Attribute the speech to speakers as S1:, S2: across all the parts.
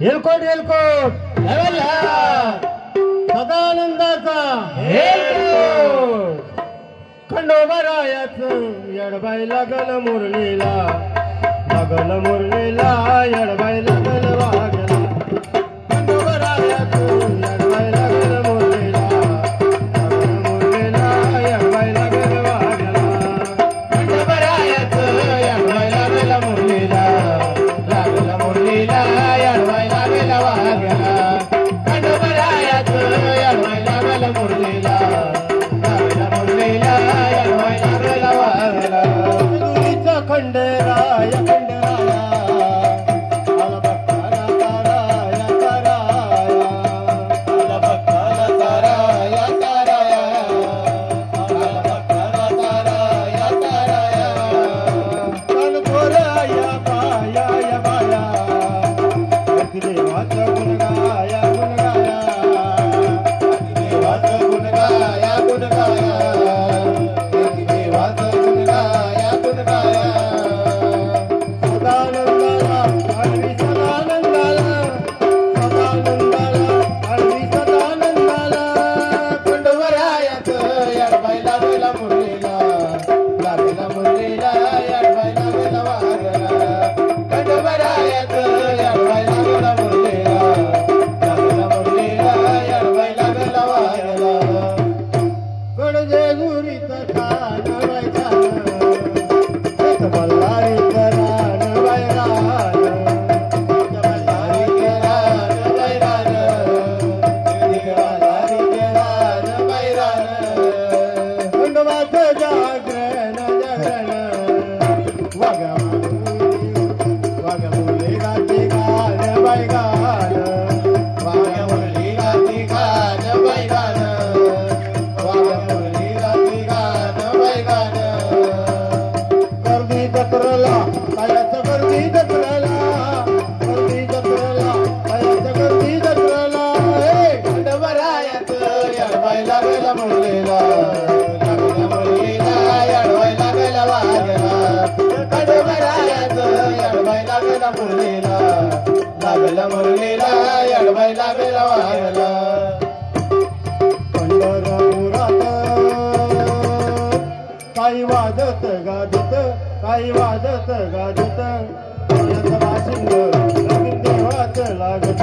S1: एलकोट एलकोट सदानंदाचा खंडोबरायाच यडबाई लागल मुरलीला यडबाई लागल वागला खंडोबरायाच यडबाई लागल मुरलीला यडबाई लागल वागला खंडोबरायाच यडबाई लागल मुरलीला यडबाई लागल वागला खंडोबरायाच यडबाई लागल मुरलीला खंडेराय काही वाजत गाजत काही वाजत गाजत वाशिंग नवीन देवाच लागत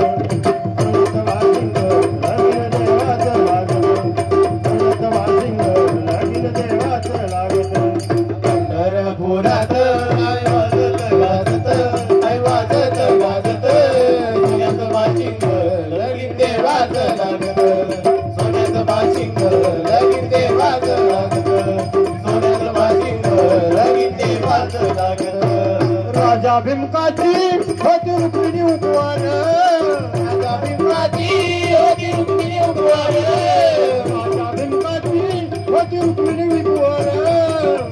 S1: वाशिंग नवीन देवाच लागत वाशिंग नवीन देवाच लागत पंढरपुरात काही वाजत गाजत काही वाजत गाजत सोन्याचं वाशिंग नवीन देवाच लागत सोन्याचं वाशिंग नवीन देवाच लागत राजा भीमकाची होती रुक्मिणी उपवार राजा भीमकाची होती रुक्मिणी उपवार राजा भीमकाची होती रुक्मिणी उपवार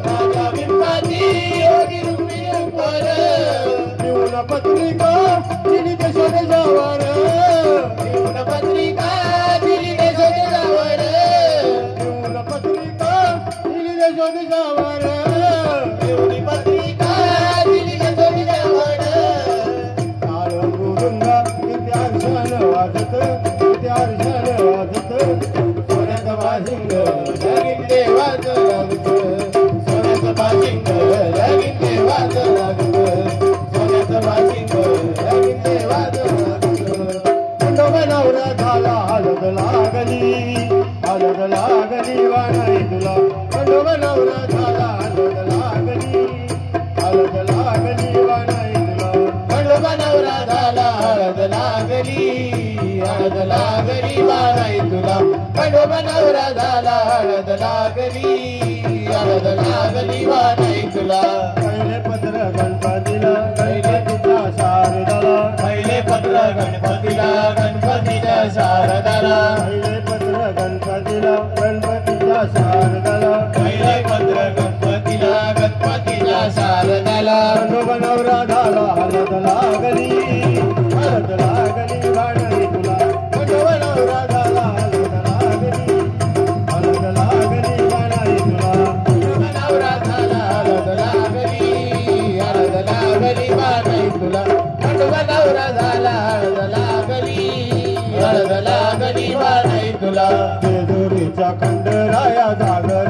S1: राजा भीमकाची होती रुक्मिणी उपवार जीवन पत्रिका दिली देशावर जीवन पत्रिका दिली देशावर जीवन पत्रिका दिली देशावर लागली वाणाई तुला खंडोबा नवरा झाला हलद लागली वाणाई तुला खंडोबा नवरा झाला हळद लागली वाणाई तुला खंडोबा नवरा झाला हळद लागली वाणाई तुला पहिले पत्र गणपतीला गणपतीच्या शारदाला पहिले पत्र गणपतीला गणपतीच्या शारदाला पहिले पत्र गणपतीला गणपतीच्या शारदाला पहिले पत्र गणपतीला गणपतीच्या शारदाला खंडोबा नवरा झाला हळद लागली वाणाई तुला खंडोबा नवरा झाला हळद लागली वाणाई तुला खंडोबा नवरा झाला हळद लागली वाणाई तुला तुला खंडोबा नवरा झाला हळद लागली बाणाई तुला जेजुरीच्या खंडराया जागर